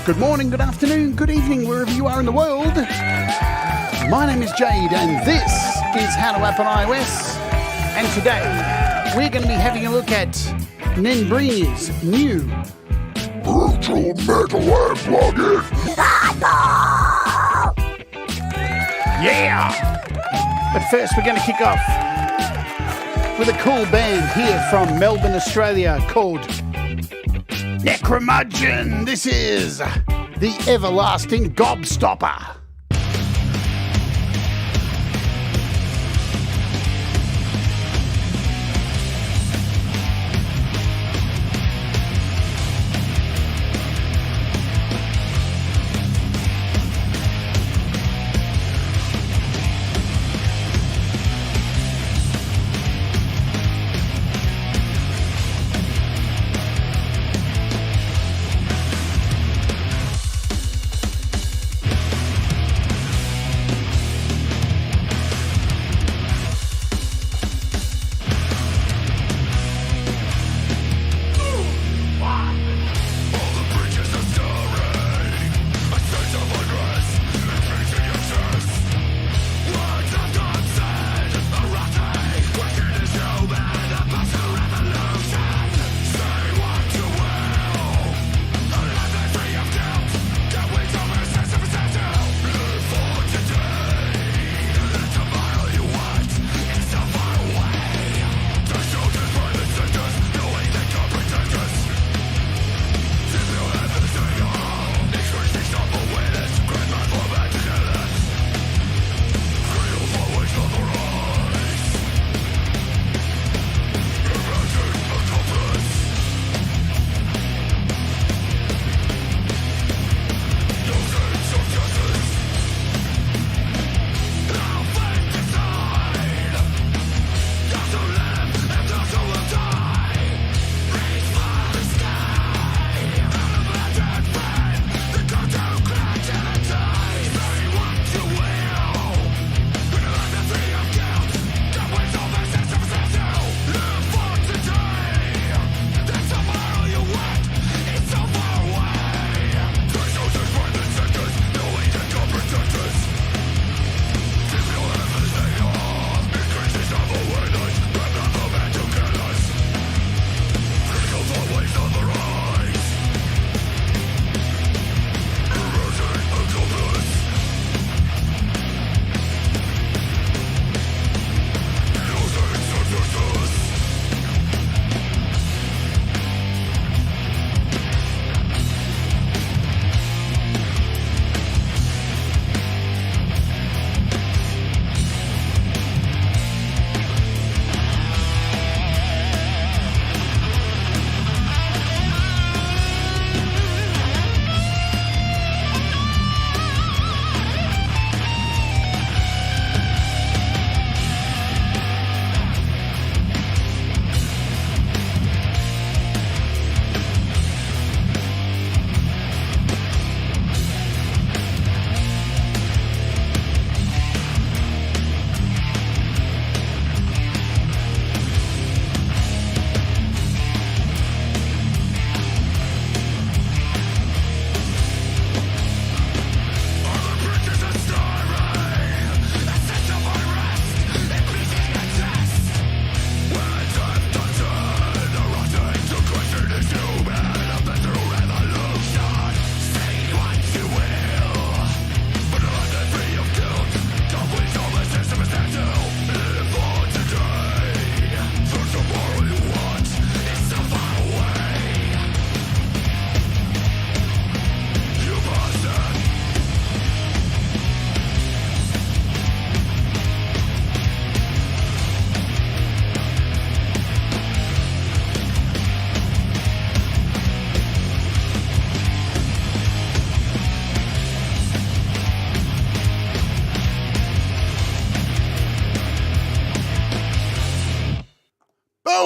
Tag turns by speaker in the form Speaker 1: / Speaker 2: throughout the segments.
Speaker 1: Good morning, good afternoon, good evening, wherever you are in the world. My name is Jade, and this is How to App on iOS. And today, we're going to be having a look at Nembrini's new
Speaker 2: Virtual Metalhead Plugin.
Speaker 1: Yeah! But first, we're going to kick off with a cool band here from Melbourne, Australia, called Necromudgeon. This is the Everlasting Gobstopper.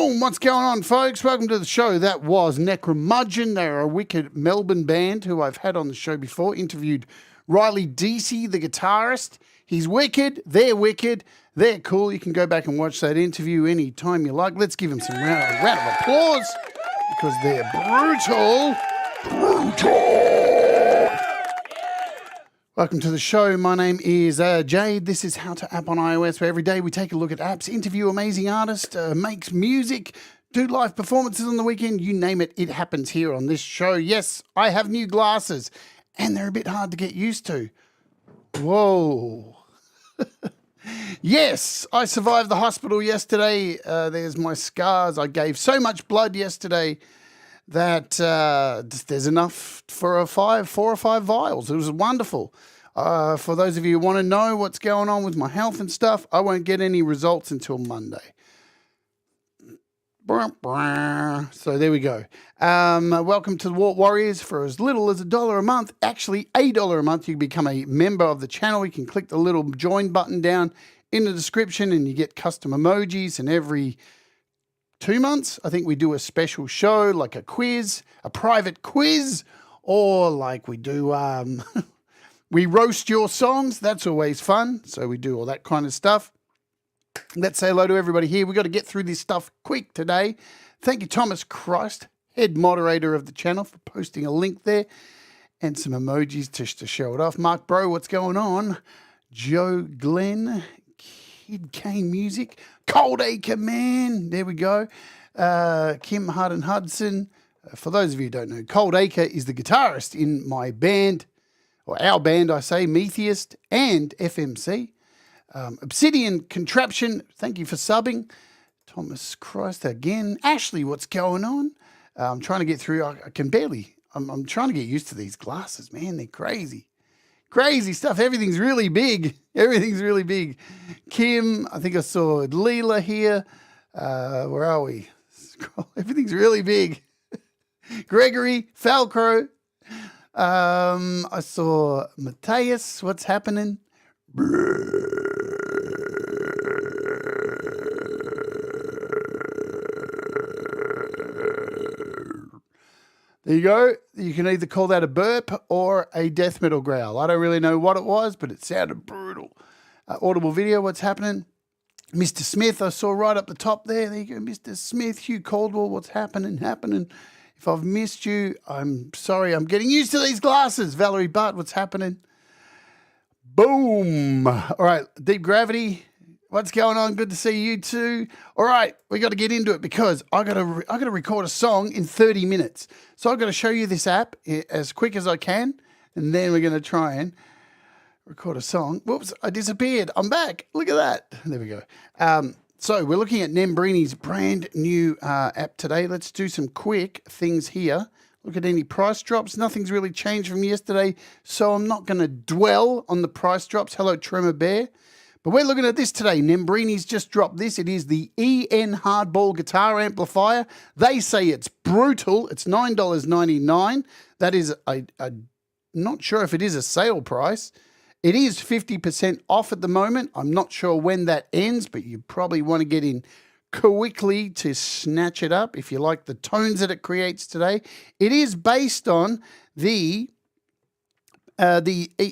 Speaker 1: Boom! What's going on, folks? Welcome to the show. That was Necromudgeon. They're a wicked Melbourne band who I've had on the show before. Interviewed Riley Deasy, the guitarist, He's wicked. They're cool. You can go back and watch that interview anytime you like. Let's give him some round of applause because they're brutal. Welcome to the show. My name is Jade. This is How to App on iOS, where every day we take a look at apps, interview amazing artists, make music, do live performances on the weekend. You name it, it happens here on this show. Yes, I have new glasses, and they're a bit hard to get used to. Whoa. Yes, I survived the hospital yesterday. There's my scars. I gave so much blood yesterday that there's enough for 4 or 5 vials. It was wonderful. For those of you who want to know what's going on with my health and stuff, I won't get any results until Monday. So there we go. Welcome to the Wart Warriors. For as little as $1 a month, actually $1 a month, you can become a member of the channel. You can click the little join button down in the description and you get custom emojis. And every 2 months, I think we do a special show, like a quiz, a private quiz, or like we do, we roast your songs. That's always fun. So we do all that kind of stuff. Let's say hello to everybody here. We've got to get through this stuff quick today. Thank you, Thomas Christ, head moderator of the channel, for posting a link there and some emojis to show it off. Mark Bro, what's going on? Joe Glenn, Kid K Music, Cold Acre Man, there we go. Kim Hardin Hudson. For those of you who don't know, Cold Acre is the guitarist in my band, or our band, I say, Metheist and FMC. Obsidian Contraption, thank you for subbing. Thomas Christ again. Ashley, what's going on? I'm trying to get through. I can barely. I'm trying to get used to these glasses, man. They're crazy. Crazy stuff. Everything's really big. Everything's really big. Kim, I think I saw Leela here. Where are we? Everything's really big. Gregory, Falcro. I saw Matthias. What's happening? There you go. You can either call that a burp or a death metal growl. I don't really know what it was, but it sounded brutal. Audible video, what's happening? Mr. Smith, I saw right up the top there. There you go, Mr. Smith. Hugh Caldwell, what's happening? If I've missed you, I'm sorry. I'm getting used to these glasses. Valerie Butt, what's happening? Boom. All right, Deep Gravity. What's going on? Good to see you too. All right, we got to get into it because I got to record a song in 30 minutes. So I've got to show you this app as quick as I can, and then we're going to try and record a song. Whoops, I disappeared. I'm back. Look at that. There we go. So we're looking at Nembrini's brand new app today. Let's do some quick things here. Look at any price drops. Nothing's really changed from yesterday, so I'm not going to dwell on the price drops. Hello, Tremor Bear. But we're looking at this today. Nembrini's just dropped this. It is the ENGL Hardball guitar amplifier. They say it's brutal. It's $9.99. That is, I'm not sure if it is a sale price. It is 50% off at the moment. I'm not sure when that ends, but you probably want to get in quickly to snatch it up if you like the tones that it creates today. It is based on the ENGL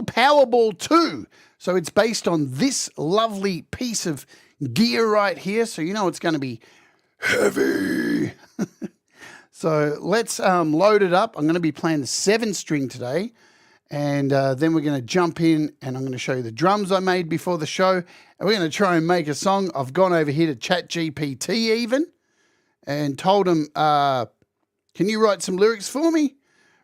Speaker 1: Powerball II. So it's based on this lovely piece of gear right here. So you know it's going to be heavy. So let's load it up. I'm going to be playing the 7-string today. And then we're going to jump in and I'm going to show you the drums I made before the show. And we're going to try and make a song. I've gone over here to ChatGPT even and told him, can you write some lyrics for me?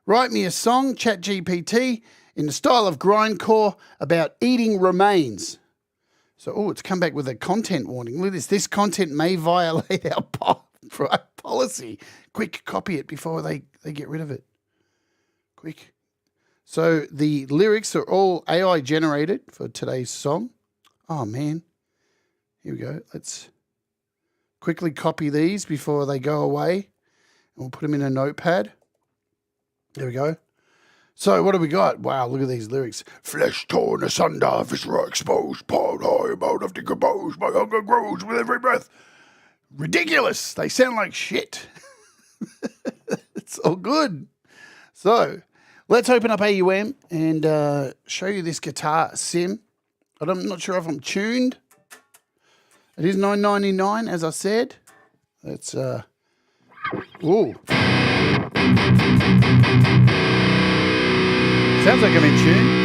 Speaker 1: Write me a song, ChatGPT, in the style of grindcore about eating remains. So, it's come back with a content warning. Look at this. This content may violate our policy. Quick, copy it before they get rid of it. Quick. So the lyrics are all AI generated for today's song. Oh, man. Here we go. Let's quickly copy these before they go away. And we'll put them in a notepad. There we go. So what do we got? Wow, look at these lyrics.
Speaker 2: Flesh torn asunder, viscera exposed, piled high, about of decompose, my hunger grows with every breath.
Speaker 1: Ridiculous. They sound like shit. It's all good. So let's open up AUM and show you this guitar sim. but I'm not sure if I'm tuned. It is $9.99, as I said. That's, ooh. Sounds like I'm in tune.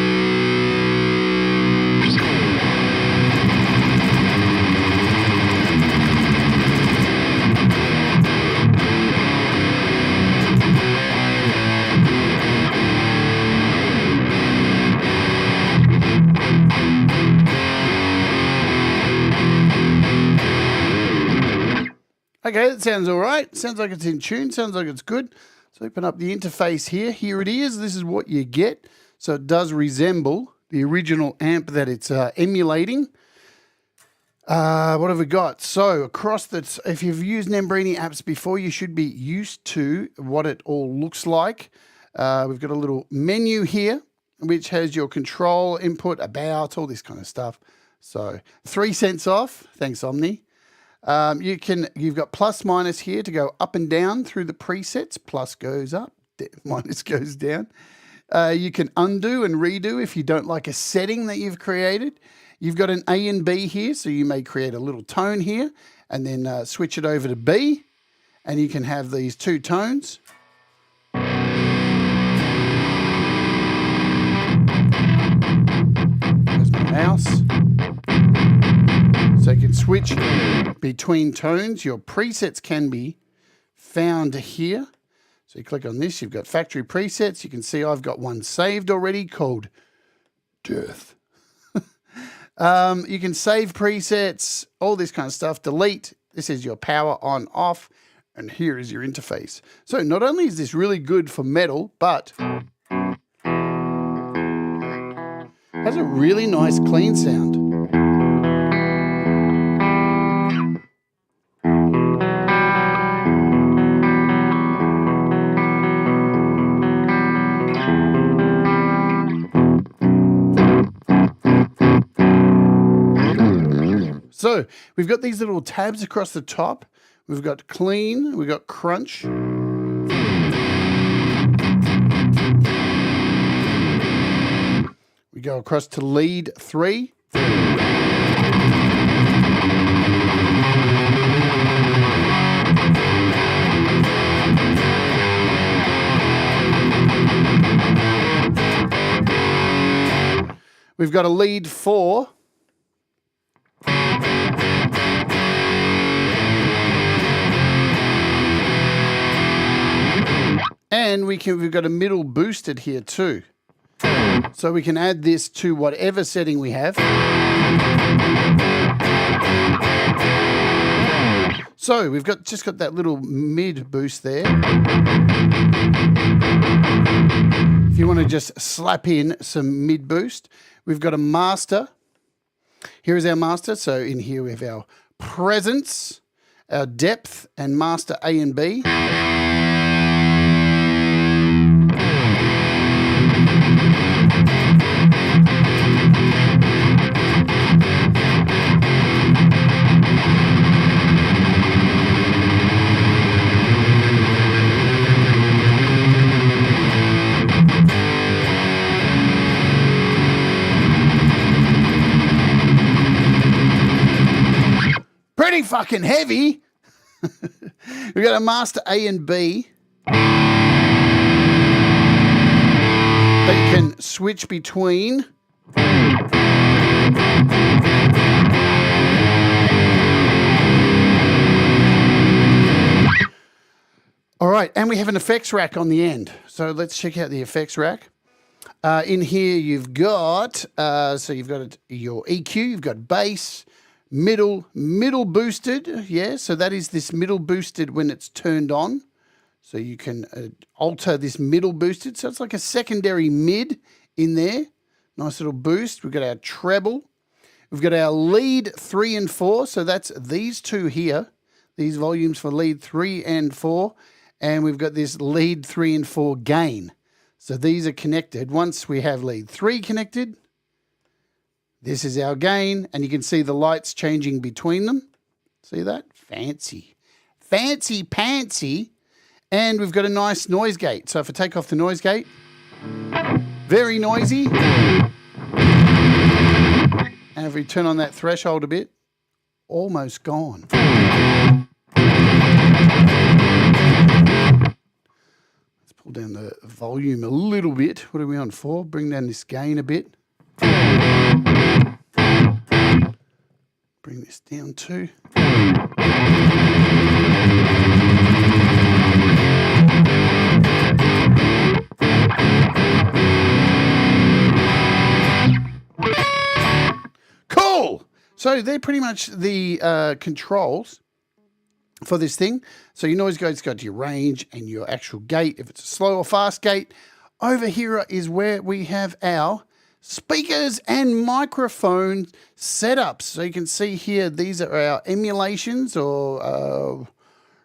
Speaker 1: Okay, that sounds all right. Sounds like it's in tune. Sounds like it's good. Let's open up the interface here. Here it is. This is what you get. So it does resemble the original amp that it's emulating. What have we got? So across the, if you've used Nembrini apps before, you should be used to what it all looks like. We've got a little menu here, which has your control, input, about, all this kind of stuff. So 3 cents off. Thanks, Omni. You've got plus minus here to go up and down through the presets. Plus goes up, minus goes down. You can undo and redo if you don't like a setting that you've created. You've got an A and B here, so you may create a little tone here and then switch it over to B, and you can have these 2 tones. There's my mouse. So you can switch between tones. Your presets can be found here. So you click on this, you've got factory presets. You can see I've got one saved already called Death. You can save presets, all this kind of stuff. Delete. This is your power on, off. And here is your interface. So not only is this really good for metal, but has a really nice clean sound. So we've got these little tabs across the top. We've got clean, we've got crunch. We go across to lead 3. We've got a lead 4. And we've got a middle boosted here too. So we can add this to whatever setting we have. So we've just got that little mid boost there. If you want to just slap in some mid boost, we've got a master. Here is our master. So in here we have our presence, our depth, and master A and B. Pretty fucking heavy. We've got a master A and B that you can switch between. All right, and we have an effects rack on the end. So let's check out the effects rack. In here you've got, you've got your EQ, you've got bass, middle boosted, yeah, so that is this middle boosted when it's turned on. So you can alter this middle boosted, so it's like a secondary mid in there. Nice little boost. We've got our treble. We've got our lead 3 and 4, so that's these two here, these volumes for lead 3 and 4, and we've got this lead 3 and 4 gain. So these are connected. Once we have lead 3 connected, this is our gain, and you can see the lights changing between them. See that? Fancy. Fancy pantsy. And we've got a nice noise gate. So if I take off the noise gate, very noisy. And if we turn on that threshold a bit, almost gone. Let's pull down the volume a little bit. What are we on for? Bring down this gain a bit. Bring this down too. Cool. So they're pretty much the controls for this thing. So your noise gate's got your range and your actual gate, if it's a slow or fast gate. Over here is where we have our speakers and microphone setups. So you can see here, these are our emulations, or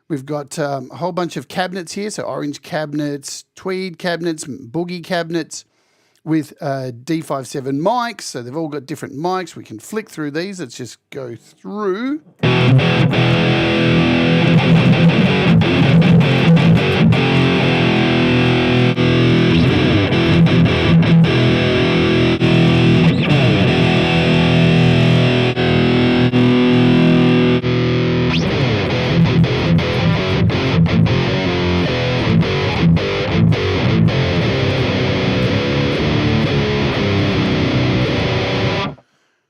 Speaker 1: we've got a whole bunch of cabinets here. So orange cabinets, tweed cabinets, boogie cabinets with D57 mics. So they've all got different mics. We can flick through these. Let's just go through.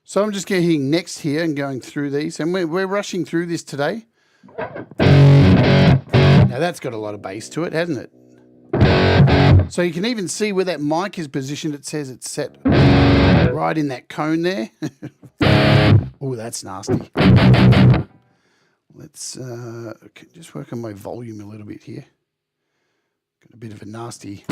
Speaker 1: So I'm just getting next here and going through these, and we're rushing through this today. Now that's got a lot of bass to it, hasn't it? So you can even see where that mic is positioned. It says it's set right in that cone there. Oh, that's nasty. Let's just work on my volume a little bit here. Got a bit of a nasty.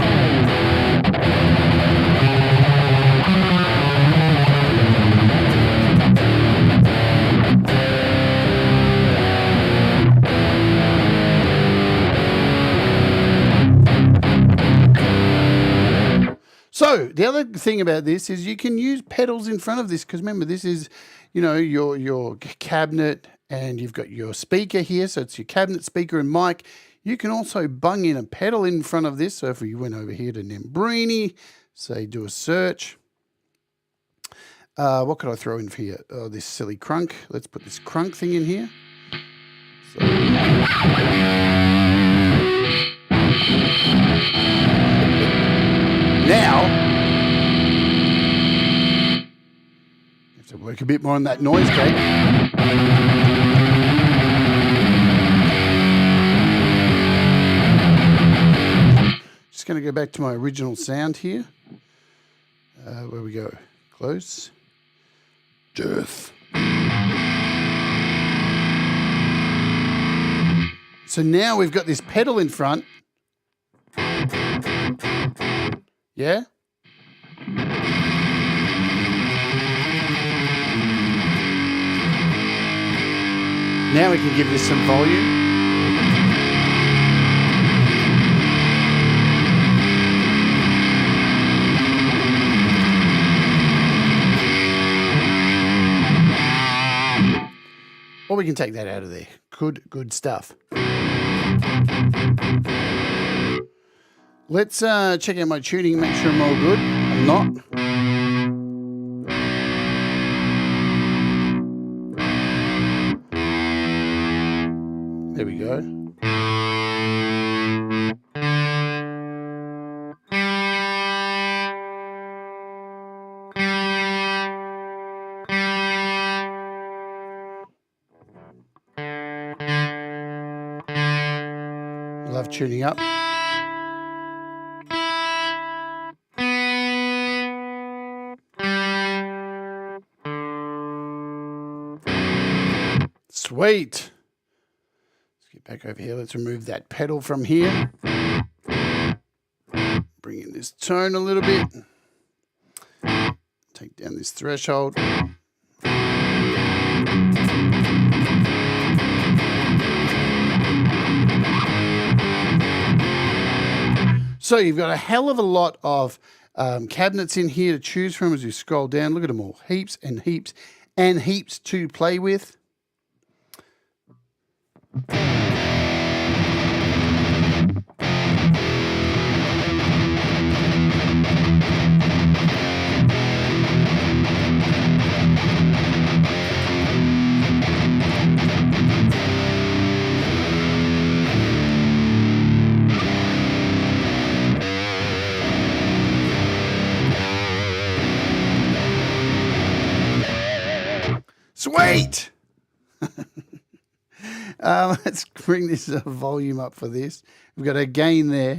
Speaker 1: So the other thing about this is you can use pedals in front of this, because remember, this is, you know, your cabinet, and you've got your speaker here. So it's your cabinet, speaker and mic. You can also bung in a pedal in front of this. So if we went over here to Nembrini, say do a search. What could I throw in for here? Oh, this silly crunk. Let's put this crunk thing in here. So. Now, you have to work a bit more on that noise gate. Just going to go back to my original sound here. Where we go? Close. Death. So now we've got this pedal in front. Yeah? Now we can give this some volume. Or we can take that out of there. Good stuff. Let's check out my tuning, make sure I'm all good. I'm not. There we go. Love tuning up. Sweet. Let's get back over here. Let's remove that pedal from here. Bring in this tone a little bit. Take down this threshold. So you've got a hell of a lot of cabinets in here to choose from as you scroll down. Look at them all. Heaps and heaps and heaps to play with. Sweet! Let's bring this volume up for this. We've got a gain there.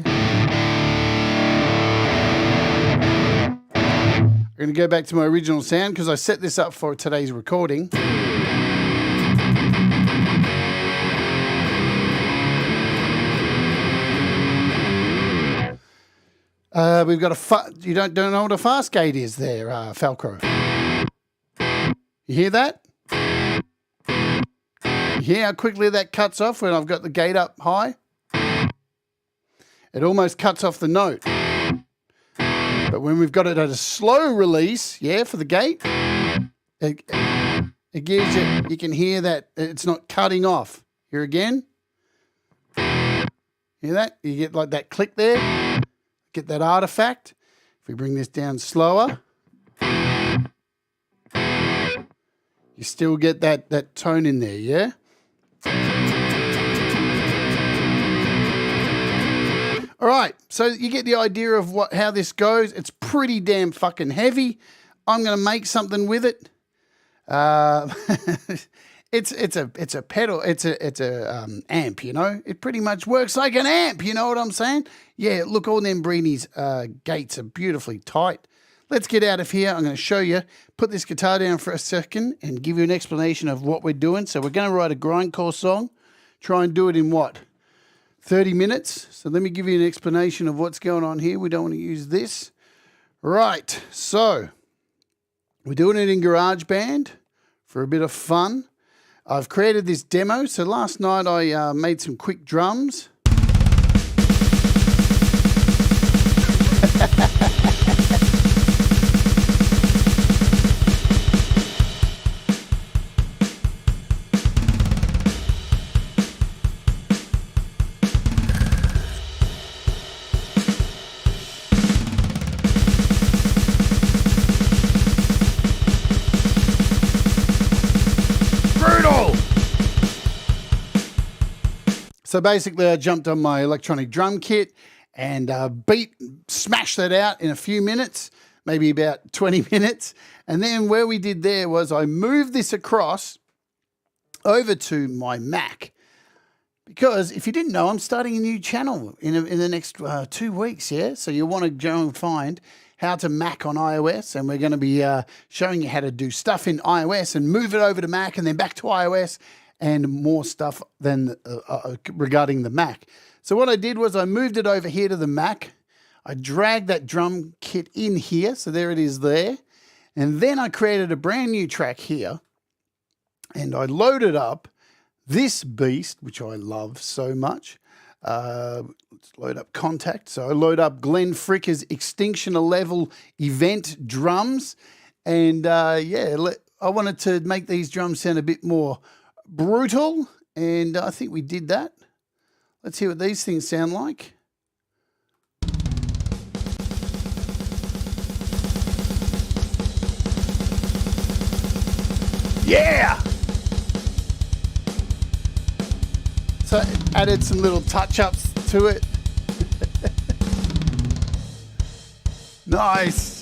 Speaker 1: I'm going to go back to my original sound because I set this up for today's recording. We've got you don't know what a fast gate is there, Falcro. You hear that? You hear how quickly that cuts off when I've got the gate up high? It almost cuts off the note. But when we've got it at a slow release, yeah, for the gate, it gives it, you can hear that it's not cutting off. Here again. Hear that? You get like that click there. Get that artifact. If we bring this down slower, you still get that tone in there, yeah? All right, so you get the idea of how this goes. It's pretty damn fucking heavy. I'm going to make something with it. It's a pedal. It's a amp. You know, it pretty much works like an amp. You know what I'm saying? Yeah. Look, all Nembrini's gates are beautifully tight. Let's get out of here. I'm going to show you. Put this guitar down for a second and give you an explanation of what we're doing. So we're going to write a grindcore song. Try and do it in what? 30 minutes. So let me give you an explanation of what's going on here. We don't want to use this. Right. So we're doing it in GarageBand for a bit of fun. I've created this demo. So last night I made some quick drums. So basically I jumped on my electronic drum kit and smashed that out in a few minutes, maybe about 20 minutes. And then where we did there was I moved this across over to my Mac. Because if you didn't know, I'm starting a new channel in the next 2 weeks, yeah? So you want to go and find how to Mac on iOS, and we're going to be showing you how to do stuff in iOS and move it over to Mac and then back to iOS, and more stuff than regarding the Mac. So what I did was I moved it over here to the Mac. I dragged that drum kit in here. So there it is there. And then I created a brand new track here. And I loaded up this beast, which I love so much. Let's load up Contact. So I load up Glenn Fricker's Extinction Level Event drums. And yeah, I wanted to make these drums sound a bit more brutal, and I think we did that. Let's hear what these things sound like. Yeah! So added some little touch-ups to it. Nice.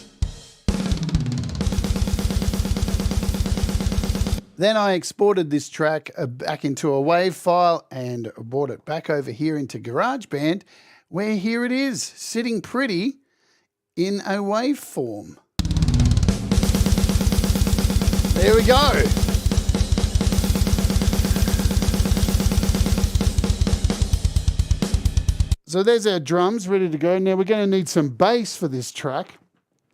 Speaker 1: Then I exported this track back into a WAV file and brought it back over here into GarageBand, where here it is, sitting pretty in a waveform. There we go. So there's our drums ready to go. Now we're going to need some bass for this track.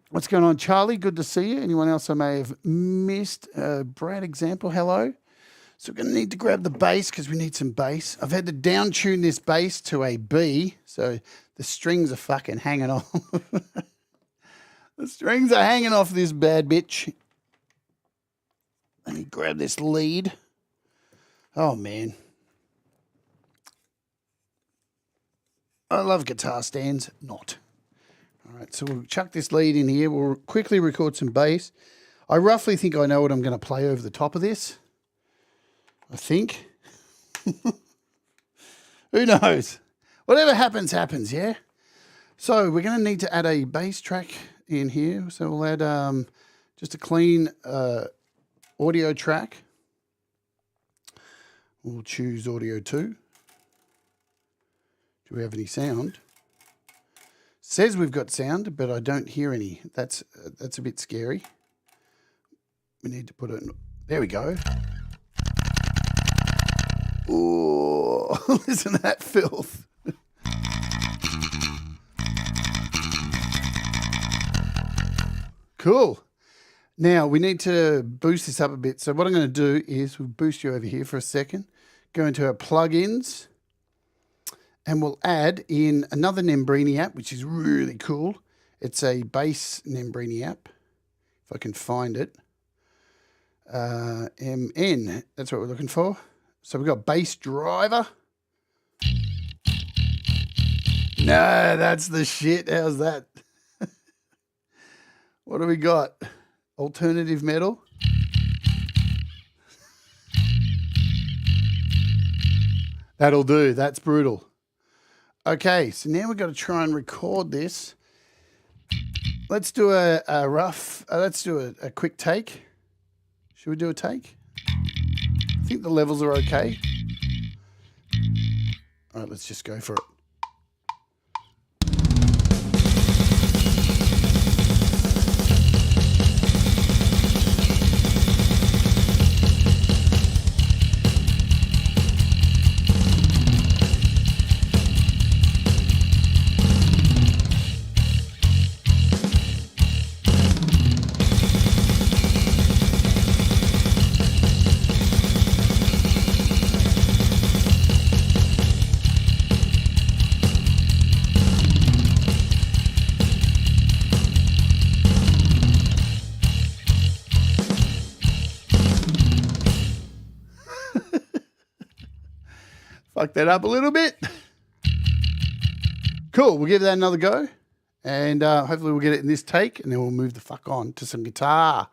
Speaker 1: What's going on, Charlie? Good to see you. Anyone else I may have missed? Brad Example, hello. So we're going to need to grab the bass because we need some bass. I've had to down tune this bass to a B, so the strings are fucking hanging off. The strings are hanging off this bad bitch. Let me grab this lead. Oh, man. I love guitar stands. Not. All right, so we'll chuck this lead in here. We'll quickly record some bass. I roughly think I know what I'm going to play over the top of this. I think. Who knows? Whatever happens, happens, yeah? So we're going to need to add a bass track in here. So we'll add just a clean audio track. We'll choose audio 2. Do we have any sound? Says we've got sound, but I don't hear any. That's a bit scary. We need to put it in. There we go. Oh, listen to that filth. Cool. Now we need to boost this up a bit. So what I'm going to do is we'll boost you over here for a second. Go into our plugins and we'll add in another Nembrini app, which is really cool. It's a bass Nembrini app, if I can find it. MN, that's what we're looking for. So we've got bass driver. No, that's the shit. How's that? What do we got? Alternative metal. That'll do. That's brutal. Okay, so now we've got to try and record this. Let's do a rough, let's do a quick take. Should we do a take? I think the levels are okay. All right, let's just go for it. Fuck that up a little bit. Cool, we'll give that another go. And hopefully we'll get it in this take and then we'll move the fuck on to some guitar.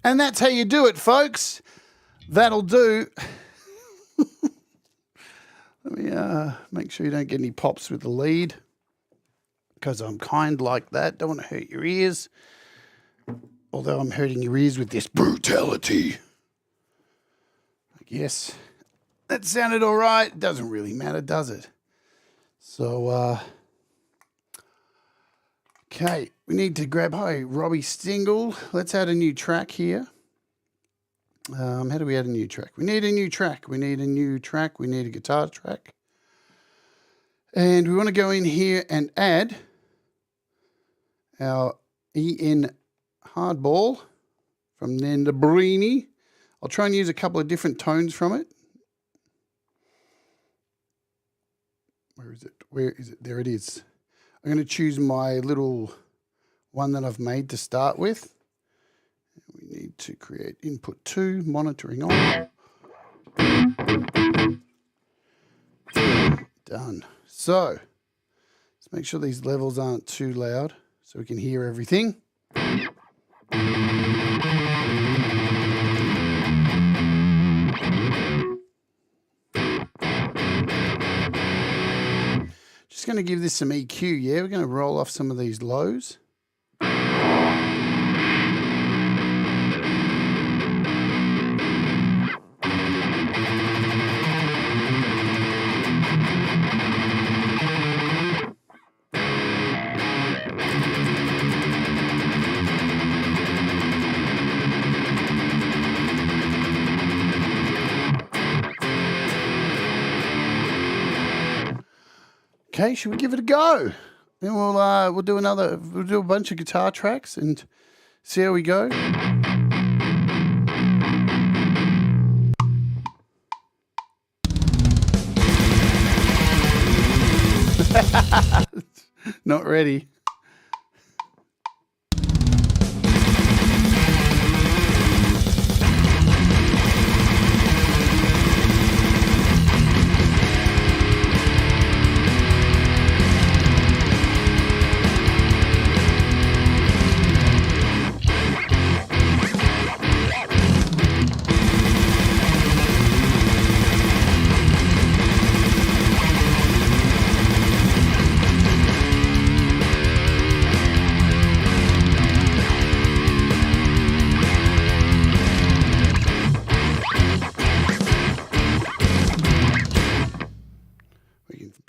Speaker 1: And that's how you do it, folks. That'll do. Let me make sure you don't get any pops with the lead, because I'm kind like that. Don't want to hurt your ears. Although I'm hurting your ears with this brutality. I guess that sounded all right. It doesn't really matter, does it? So, okay, we need to grab, hi, Robbie Stingle. Let's add a new track here. How do we add a new track? We need a new track. We need a new track. We need a guitar track. And we want to go in here and add our EN Hardball from Nembrini. I'll try and use a couple of different tones from it. Where is it? Where is it? There it is. I'm going to choose my little one that I've made to start with. We need to create input 2, monitoring on. Done. So let's make sure these levels aren't too loud so we can hear everything. Just going to give this some EQ, yeah? We're going to roll off some of these lows. Okay, should we give it a go? Then we'll do a bunch of guitar tracks and see how we go. Not ready.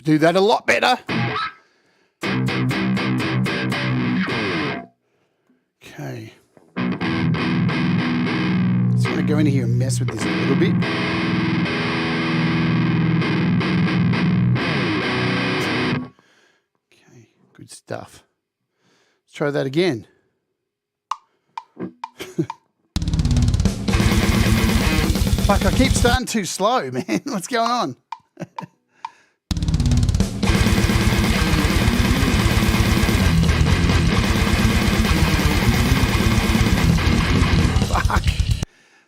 Speaker 1: Do that a lot better. Okay. Just want to go in here and mess with this a little bit. Okay, good stuff. Let's try that again. Fuck, I keep starting too slow, man. What's going on? Fuck.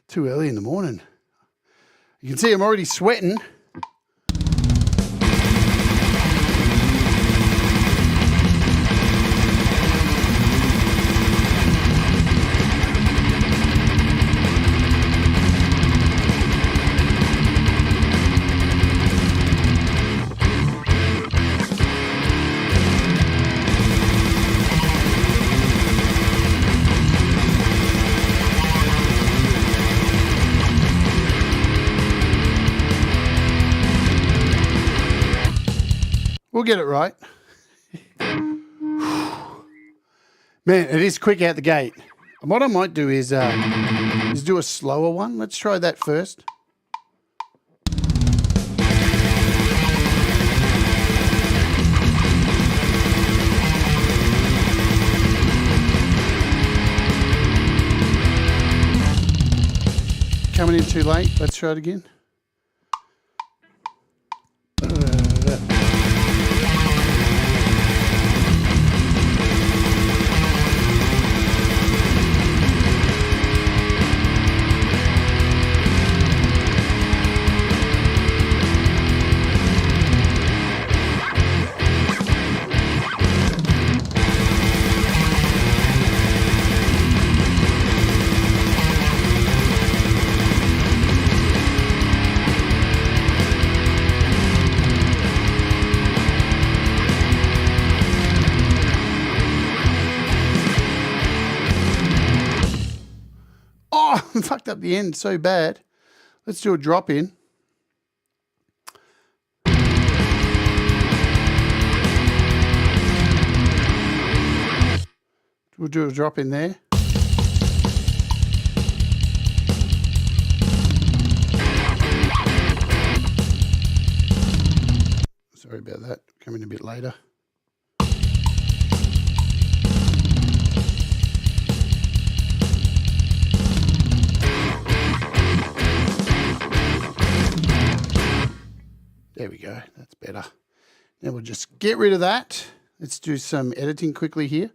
Speaker 1: Too early in the morning. You can see I'm already sweating. We'll get it right. Man, it is quick out the gate. And what I might do is do a slower one. Let's try that first. Coming in too late. Let's try it again. Oh, I fucked up the end so bad. Let's do a drop in. We'll do a drop in there. Sorry about that. Coming a bit later. There we go. That's better. Now we'll just get rid of that. Let's do some editing quickly here.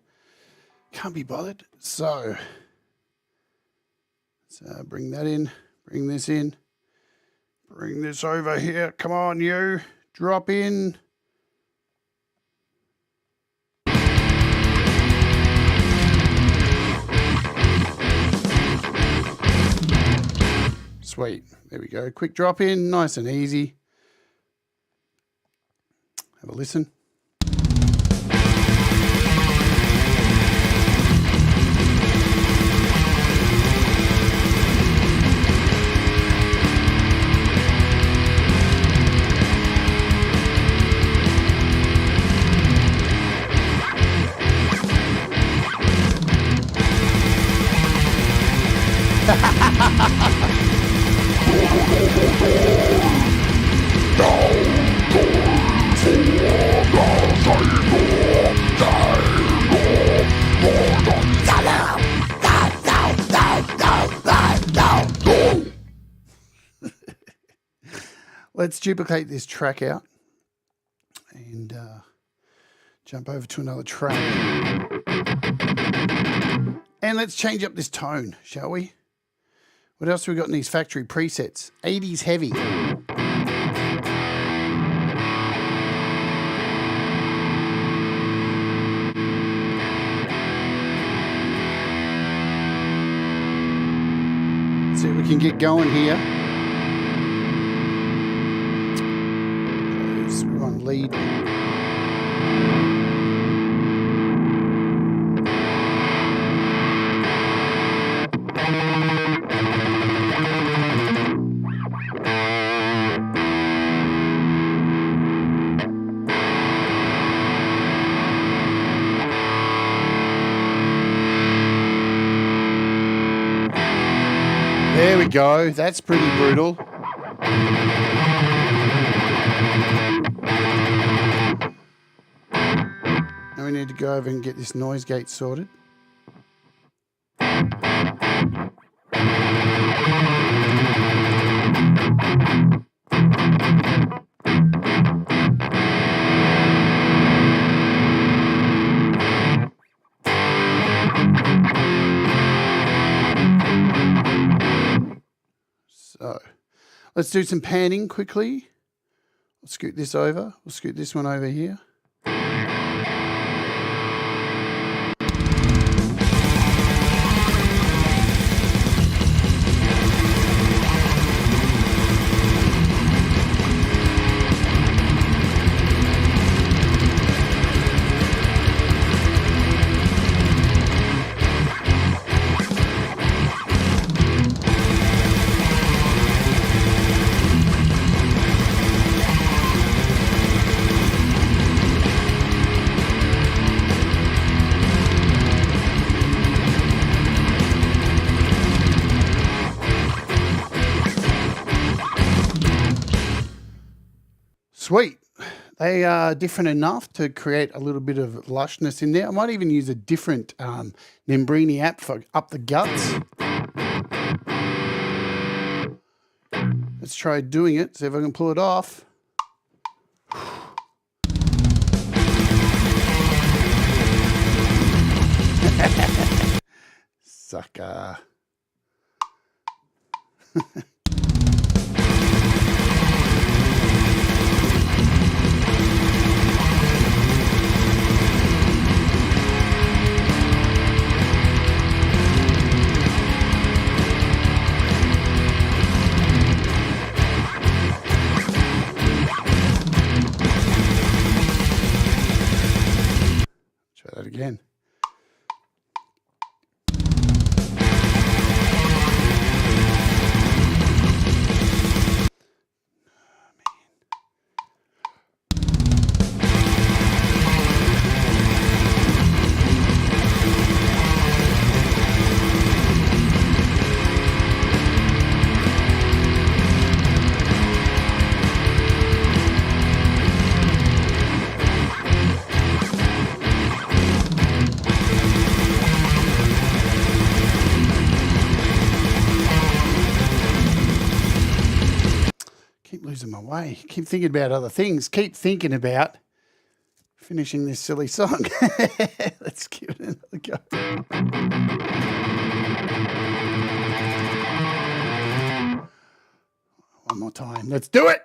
Speaker 1: Can't be bothered. So let's bring that in. Bring this in. Bring this over here. Come on, you. Drop in. Sweet. There we go. Quick drop in. Nice and easy. Have a listen. Let's duplicate this track out and Jump over to another track. And let's change up this tone, shall we? What else have we got in these factory presets? 80s heavy. Let's see if we can get going here. We're on lead. There we go. That's pretty brutal. Now we need to go over and get this noise gate sorted. So let's do some panning quickly. We'll scoot this over. We'll scoot this one over here. Sweet. They are different enough to create a little bit of lushness in there. I might even use a different Nembrini app for up the guts. Let's try doing it, see if I can pull it off. Sucker. Try that again. Keep losing my way. Keep thinking about other things. Keep thinking about finishing this silly song. Let's give it another go. One more time. Let's do it.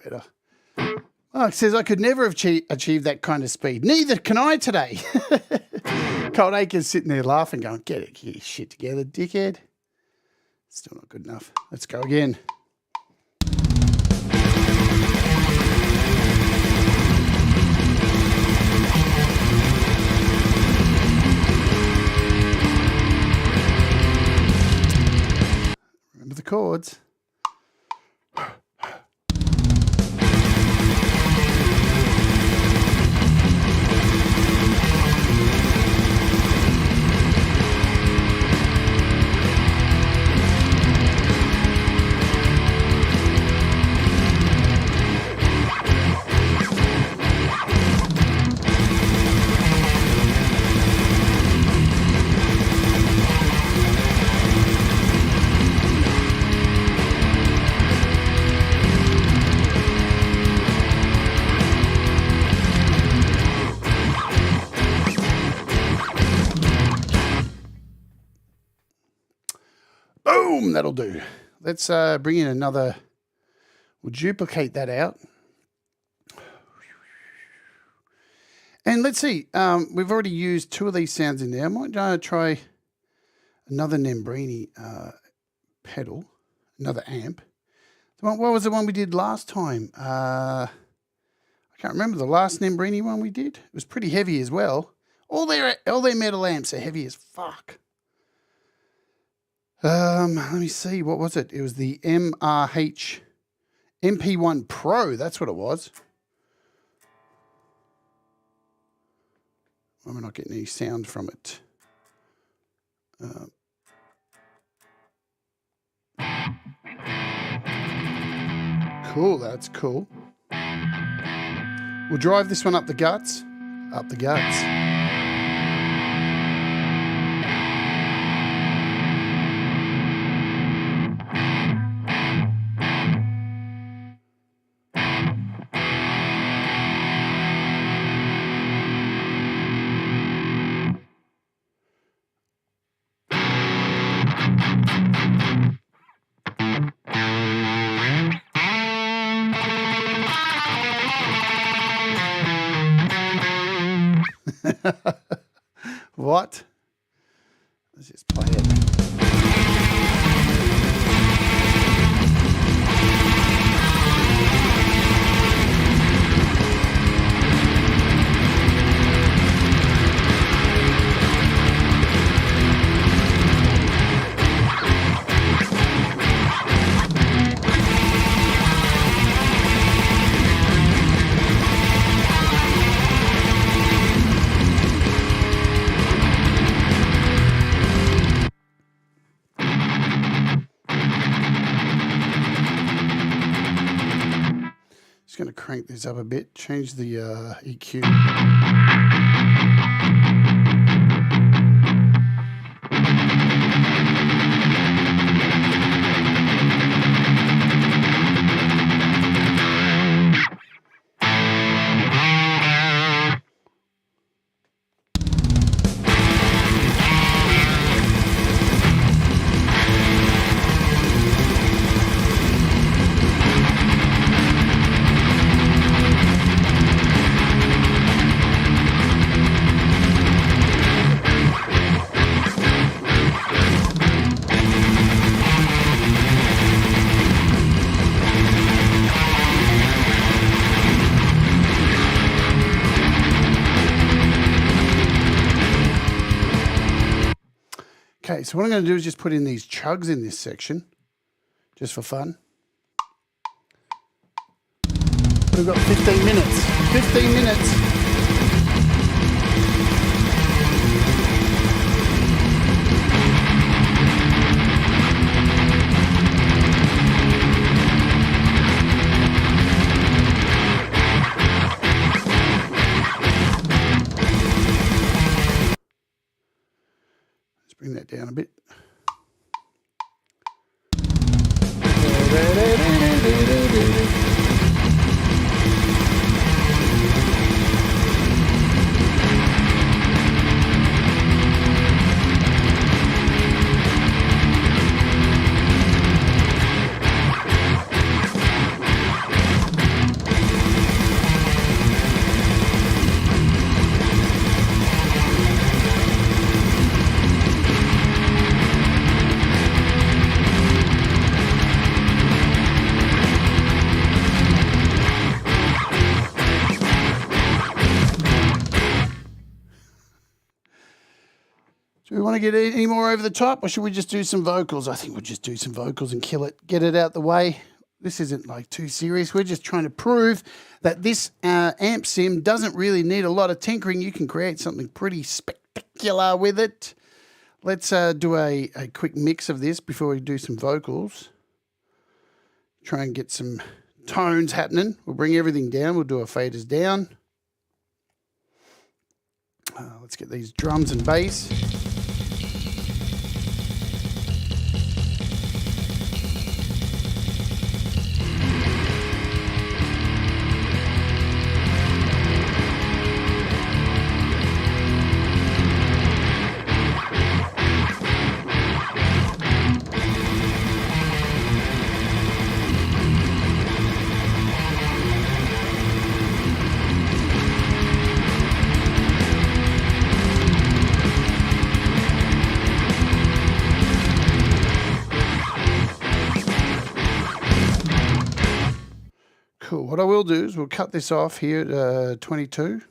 Speaker 1: Better. Oh, it says I could never have achieved that kind of speed. Neither can I today. Cold Acre's sitting there laughing, going, get your shit together, dickhead. Still not good enough. Let's go again. with the chords. Boom, that'll do. Let's bring in another. We'll duplicate that out. And let's see. We've already used 2 of these sounds in there. I might try another Nembrini pedal, another amp. What was the one we did last time? I can't remember the last Nembrini one we did. It was pretty heavy as well. All their metal amps are heavy as fuck. Let me see. What was it? It was the MRH MP1 Pro. That's what it was. Why am I not getting any sound from it? Cool. That's cool. We'll drive this one up the guts. Up the guts. What? Let's just play it. Just going to crank this up a bit, change the EQ. Okay, so what I'm going to do is just put in these chugs in this section, just for fun. We've got 15 minutes. 15 minutes. Bring that down a bit. Want to get any more over the top, or should we just do some vocals? I think we'll just do some vocals and kill it, get it out the way. This isn't like too serious. We're just trying to prove that this amp sim doesn't really need a lot of tinkering. You can create something pretty spectacular with it. Let's do a quick mix of this before we do some vocals. Try and get some tones happening. We'll bring everything down. We'll do our faders down. Let's get these drums and bass. Cool. What I will do is we'll cut this off here at 22.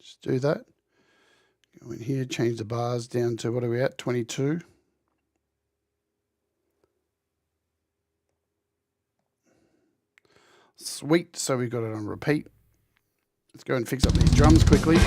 Speaker 1: Just do that. Go in here, change the bars down to, what are we at, 22. Sweet. So we've got it on repeat. Let's go and fix up these drums quickly.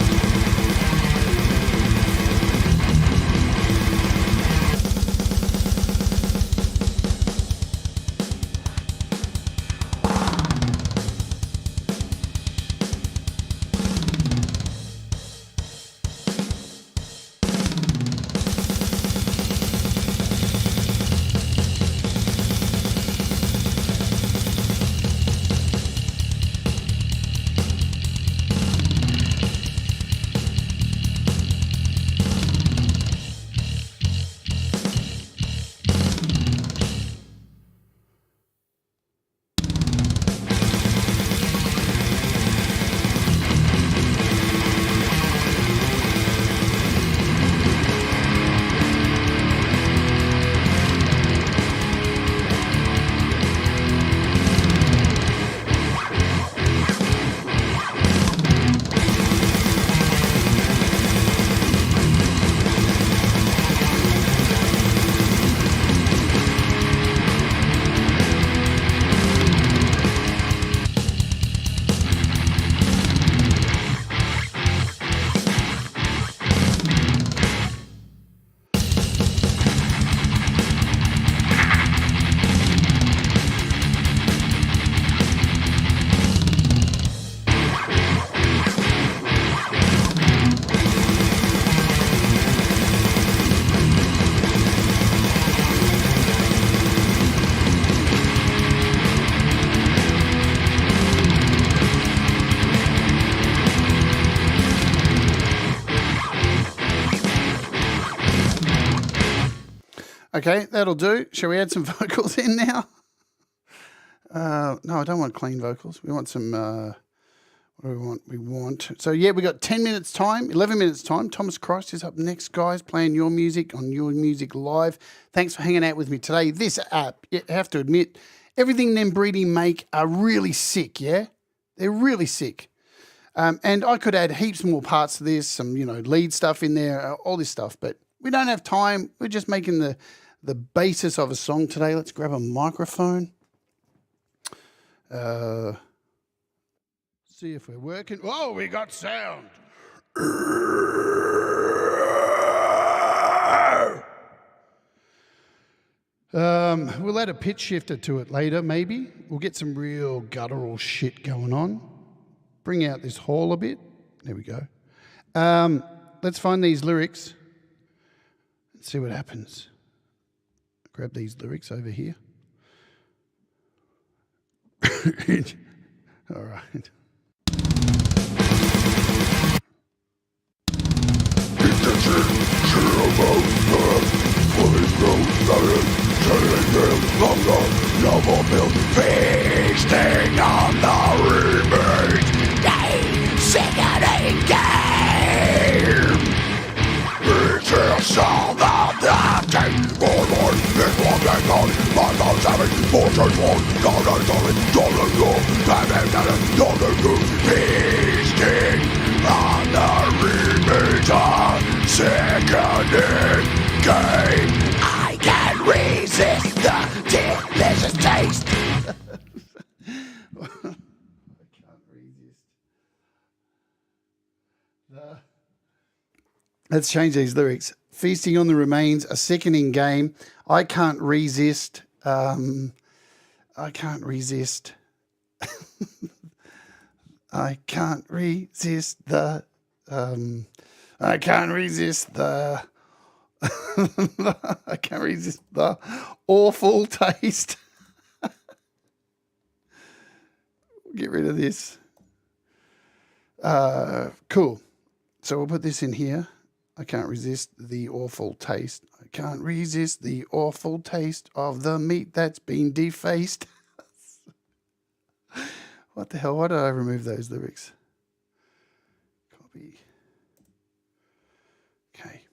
Speaker 1: Okay, that'll do. Shall we add some vocals in now? No, I don't want clean vocals. We want some, what do we want? So yeah, we got 10 minutes time, 11 minutes time. Thomas Cross is up next, guys, playing your music on Your Music Live. Thanks for hanging out with me today. This app, you have to admit, everything Nembrini make are really sick, yeah? They're really sick. And I could add heaps more parts to this, some, lead stuff in there, all this stuff, but we don't have time. We're just making the basis of a song today. Let's grab a microphone. See if we're working. Oh, we got sound. We'll add a pitch shifter to it later, maybe. We'll get some real guttural shit going on. Bring out this hall a bit. There we go. Let's find these lyrics and see what happens. Grab these lyrics over here. All right.
Speaker 2: Feasting on the remains, they sickening game. It's a song of the day for Lord. It's one that God, my God's having fortune one. God is only dollar go. Dollar go. Feasting on the remains of sickening game. I can't resist the delicious taste.
Speaker 1: I can't resist. Let's change these lyrics. Feasting on the remains, a sickening game. I can't resist. I can't resist. I can't resist the. I can't resist the. I can't resist the awful taste. Get rid of this. Cool. So we'll put this in here. I can't resist the awful taste. I can't resist the awful taste of the meat that's been defaced. What the hell? Why did I remove those lyrics? Copy. Okay.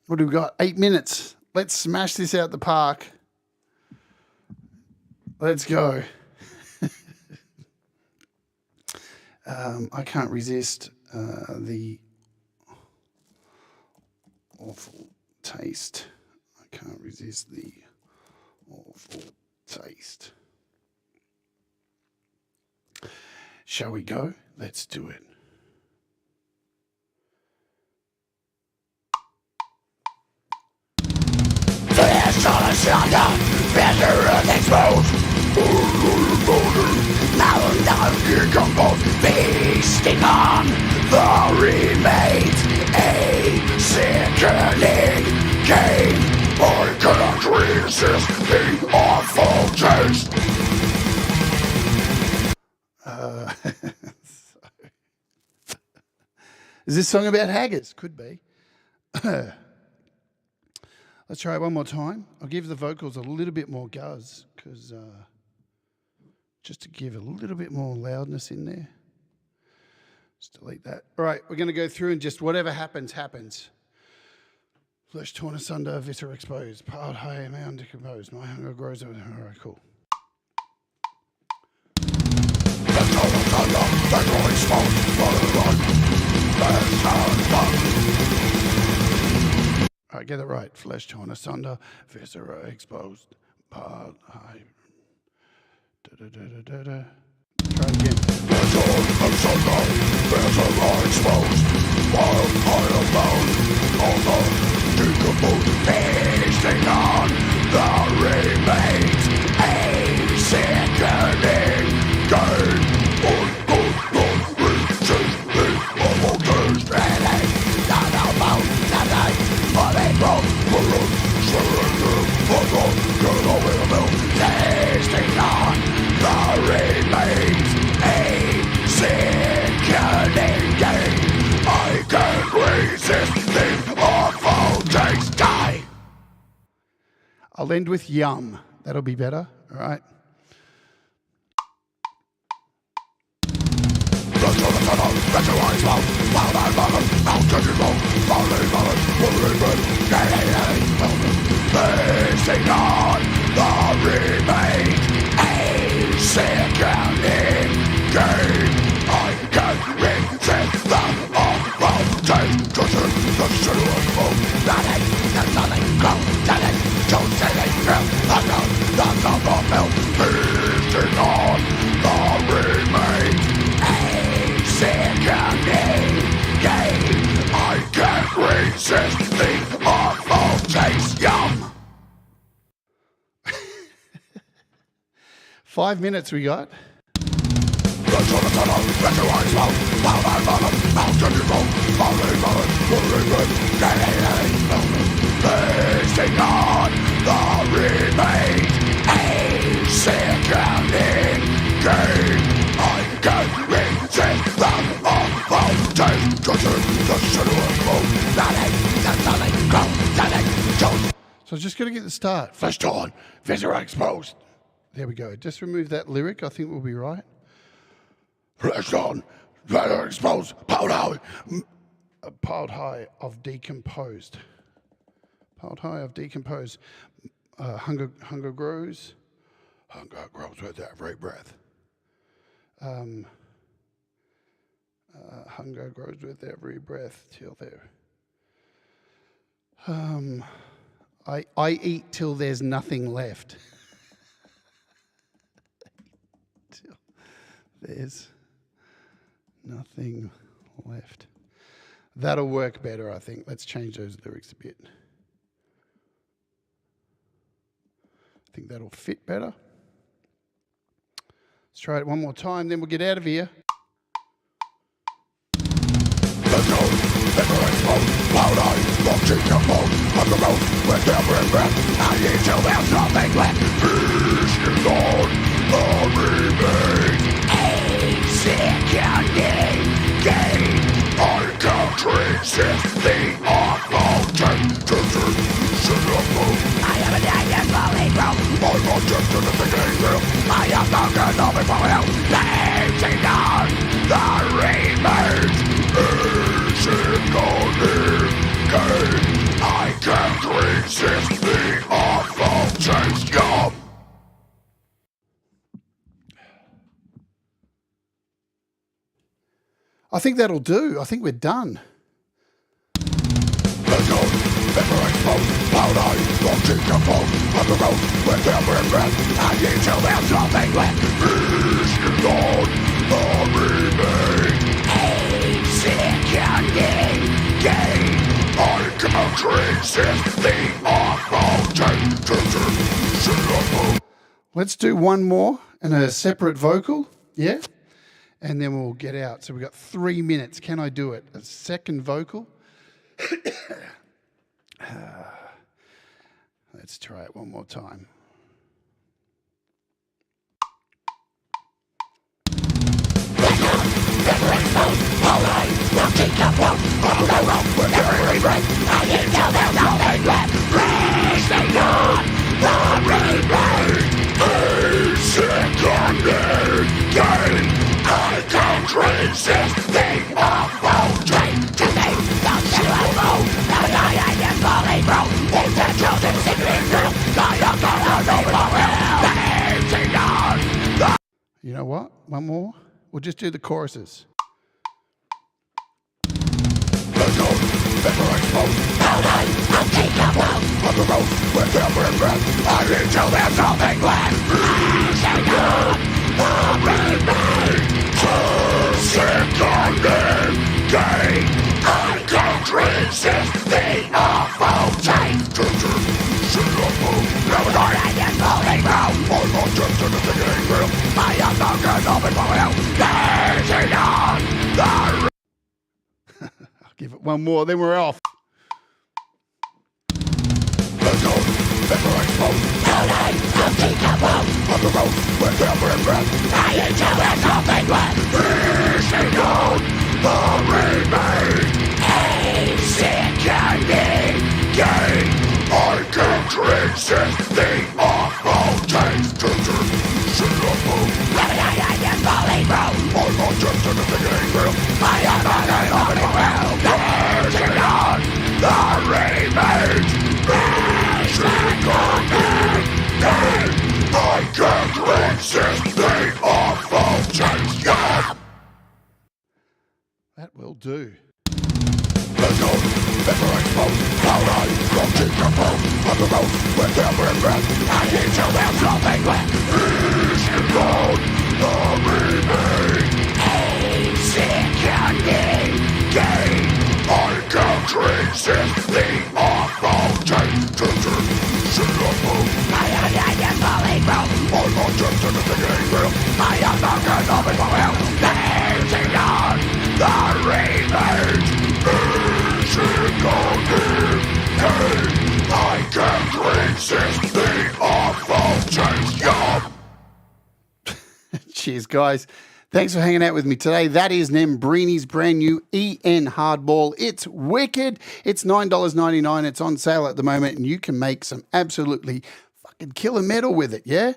Speaker 1: What do we got? 8 minutes. Let's smash this out the park. Let's go. I can't resist the awful taste. I can't resist the awful taste. Shall we go? Let's do it.
Speaker 2: Flash on a shotgun, better exposed. Now decomposed, feasting on the remains. A sickening game. I cannot resist the awful taste.
Speaker 1: Is this song about haggis? Could be. Let's try it one more time. I'll give the vocals a little bit more guzz because just to give a little bit more loudness in there. Just delete that. All right, we're going to go through and just whatever happens, happens. Flesh torn asunder, viscera exposed, piled high, mound decomposed. My hunger grows over. All right, cool. All right, get it right. Flesh torn asunder, viscera exposed, piled high. Try it again.
Speaker 2: Exposed, piled high decomposed, feasting on the remains. A sickening game. Tasting on the remains. A sickening game. I can't resist the awful taste. Die.
Speaker 1: I'll end with yum. That'll be better. All right.
Speaker 2: Facing on the remains. A sickening game. I can't resist the awful taste. The silver that ain't nothing grows. That ain't don't say they feel. The number milk. Facing on the remains. A sickening game. I can't resist the awful taste. Yum.
Speaker 1: 5 minutes we got.
Speaker 2: Facing on the remains. A sickening game. I can't resist the awful taste. The silver that ain't nothing grows. That ain't don't.
Speaker 1: So just got to get the start.
Speaker 2: Flesh torn, viscera exposed.
Speaker 1: There we go. Just remove that lyric. I think we'll be right.
Speaker 2: Flesh torn, viscera exposed.
Speaker 1: Piled high of decomposed. Piled high of decomposed. Hunger grows.
Speaker 2: Hunger grows with every breath.
Speaker 1: Hunger grows with every breath till there. I eat till there's nothing left. Till there's nothing left. That'll work better, I think. Let's change those lyrics a bit. I think that'll fit better. Let's try it one more time, then we'll get out of here. I think that'll do. I think we're done. Let's do one more and a separate vocal, yeah? And then we'll get out. So we've got 3 minutes. Can I do it? A second vocal. Let's try it one more time. You know what? One more. We'll just do the choruses. I'll give it one more, then we're off. That will do. Cheers, guys. Thanks for hanging out with me today. That is Nembrini's brand new EN Hardball. It's wicked. It's $9.99. It's on sale at the moment, and you can make some absolutely fucking killer metal with it, yeah?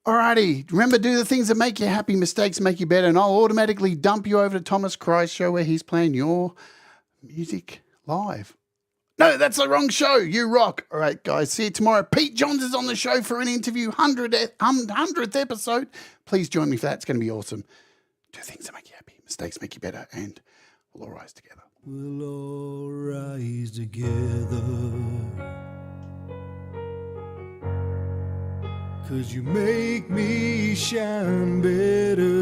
Speaker 1: Alrighty, remember, do the things that make you happy. Mistakes make you better, and I'll automatically dump you over to Thomas Christ's show where he's playing your music live. No, that's the wrong show. You rock. All right, guys, see you tomorrow. Pete Johns is on the show for an interview, 100th episode. Please join me for that. It's going to be awesome. Do things that make you happy. Mistakes make you better, and We'll all rise together.
Speaker 3: We'll all rise together. 'Cause you make me shine better.